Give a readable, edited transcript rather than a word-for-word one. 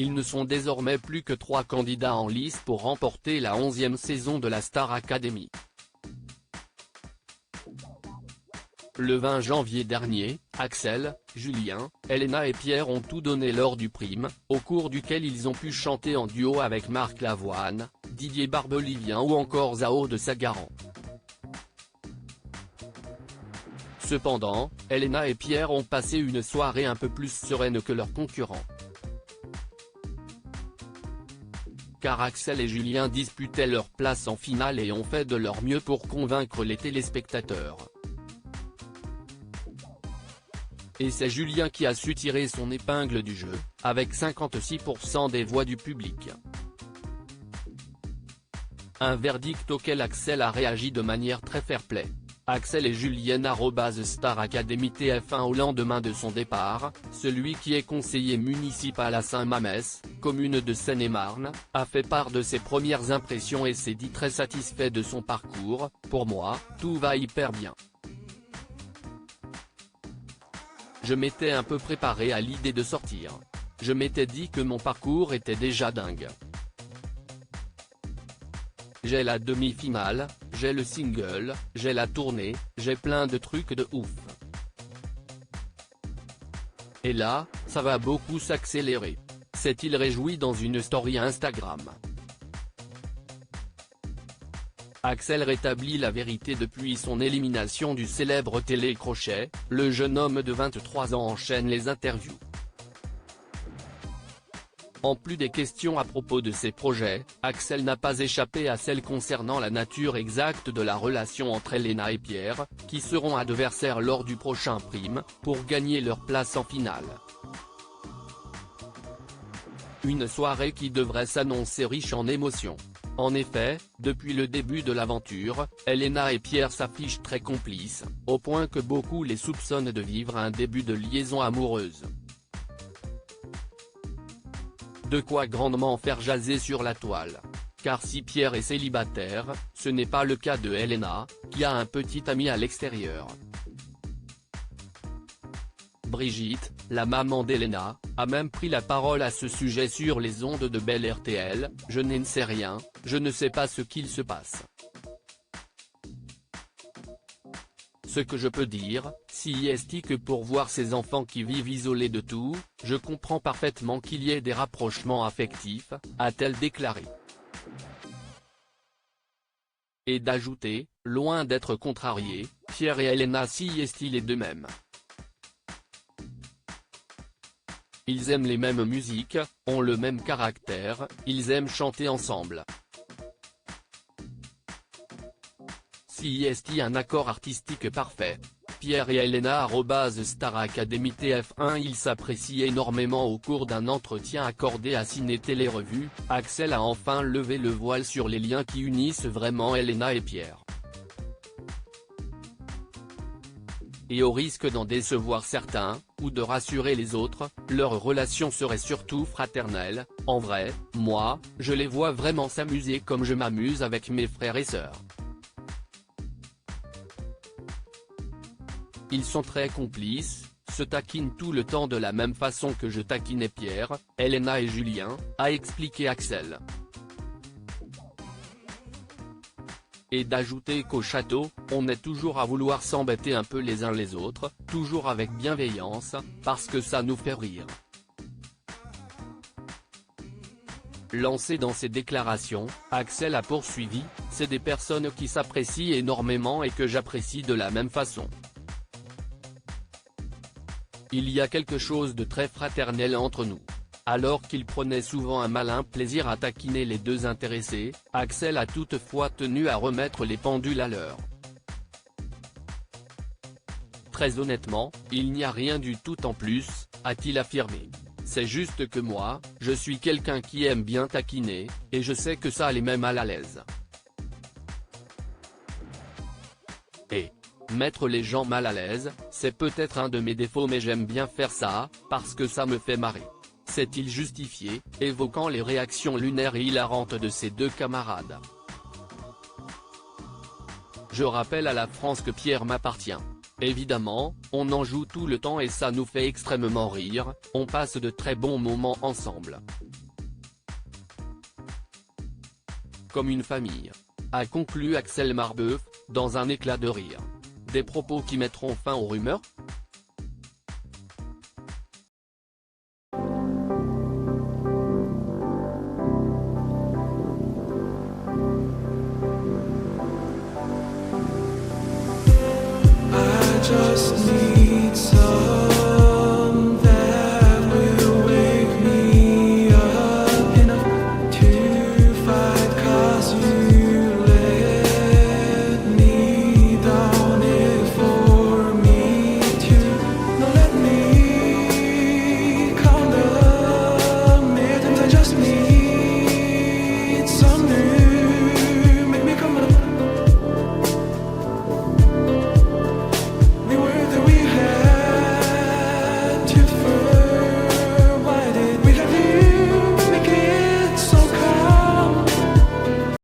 Ils ne sont désormais plus que 3 candidats en lice pour remporter la 11e saison de la Star Academy. Le 20 janvier dernier, Axel, Julien, Elena et Pierre ont tout donné lors du prime, au cours duquel ils ont pu chanter en duo avec Marc Lavoine, Didier Barbelivien ou encore Zao de Sagaran. Cependant, Elena et Pierre ont passé une soirée un peu plus sereine que leurs concurrents. Car Axel et Julien disputaient leur place en finale et ont fait de leur mieux pour convaincre les téléspectateurs. Et c'est Julien qui a su tirer son épingle du jeu, avec 56% des voix du public. Un verdict auquel Axel a réagi de manière très fair-play. Axel et Julien @Star Academy TF1 au lendemain de son départ, celui qui est conseiller municipal à Saint-Mamès, commune de Seine-et-Marne, a fait part de ses premières impressions et s'est dit très satisfait de son parcours. Pour moi, tout va hyper bien. Je m'étais un peu préparé à l'idée de sortir. Je m'étais dit que mon parcours était déjà dingue. J'ai la demi-finale, j'ai le single, j'ai la tournée, j'ai plein de trucs de ouf. Et là, ça va beaucoup s'accélérer. S'est-il réjoui dans une story Instagram. Axel rétablit la vérité depuis son élimination du célèbre télécrochet, le jeune homme de 23 ans enchaîne les interviews. En plus des questions à propos de ses projets, Axel n'a pas échappé à celles concernant la nature exacte de la relation entre Elena et Pierre, qui seront adversaires lors du prochain prime, pour gagner leur place en finale. Une soirée qui devrait s'annoncer riche en émotions. En effet, depuis le début de l'aventure, Elena et Pierre s'affichent très complices, au point que beaucoup les soupçonnent de vivre un début de liaison amoureuse. De quoi grandement faire jaser sur la toile. Car si Pierre est célibataire, ce n'est pas le cas de Elena, qui a un petit ami à l'extérieur. Brigitte, la maman d'Elena, a même pris la parole à ce sujet sur les ondes de Belle RTL, « Je n'en sais rien, je ne sais pas ce qu'il se passe. Ce que je peux dire, c'est que pour voir ces enfants qui vivent isolés de tout, je comprends parfaitement qu'il y ait des rapprochements affectifs, a-t-elle déclaré. Et d'ajouter, loin d'être contrariés, Pierre et Elena s'y estiment les deux mêmes. Ils aiment les mêmes musiques, ont le même caractère, ils aiment chanter ensemble. Si est un accord artistique parfait. Pierre et Elena @Star Academy TF1 Ils s'apprécient énormément. Au cours d'un entretien accordé à Ciné Télé Revue, Axel a enfin levé le voile sur les liens qui unissent vraiment Elena et Pierre. Et au risque d'en décevoir certains, ou de rassurer les autres, leur relation serait surtout fraternelle. En vrai, moi, je les vois vraiment s'amuser comme je m'amuse avec mes frères et sœurs. Ils sont très complices, se taquinent tout le temps de la même façon que je taquinais Pierre, Elena et Julien, a expliqué Axel. Et d'ajouter qu'au château, on est toujours à vouloir s'embêter un peu les uns les autres, toujours avec bienveillance, parce que ça nous fait rire. Lancé dans ses déclarations, Axel a poursuivi, c'est des personnes qui s'apprécient énormément et que j'apprécie de la même façon. Il y a quelque chose de très fraternel entre nous. Alors qu'il prenait souvent un malin plaisir à taquiner les deux intéressés, Axel a toutefois tenu à remettre les pendules à l'heure. Très honnêtement, il n'y a rien du tout en plus, a-t-il affirmé. C'est juste que moi, je suis quelqu'un qui aime bien taquiner, et je sais que ça les met mal à l'aise. Et mettre les gens mal à l'aise, c'est peut-être un de mes défauts mais j'aime bien faire ça, parce que ça me fait marrer. S'est-il justifié, évoquant les réactions lunaires et hilarantes de ses deux camarades. Je rappelle à la France que Pierre m'appartient. Évidemment, on en joue tout le temps et ça nous fait extrêmement rire, on passe de très bons moments ensemble. comme une famille. A conclu Axel Marbeuf, dans un éclat de rire. Des propos qui mettront fin aux rumeurs. I just need some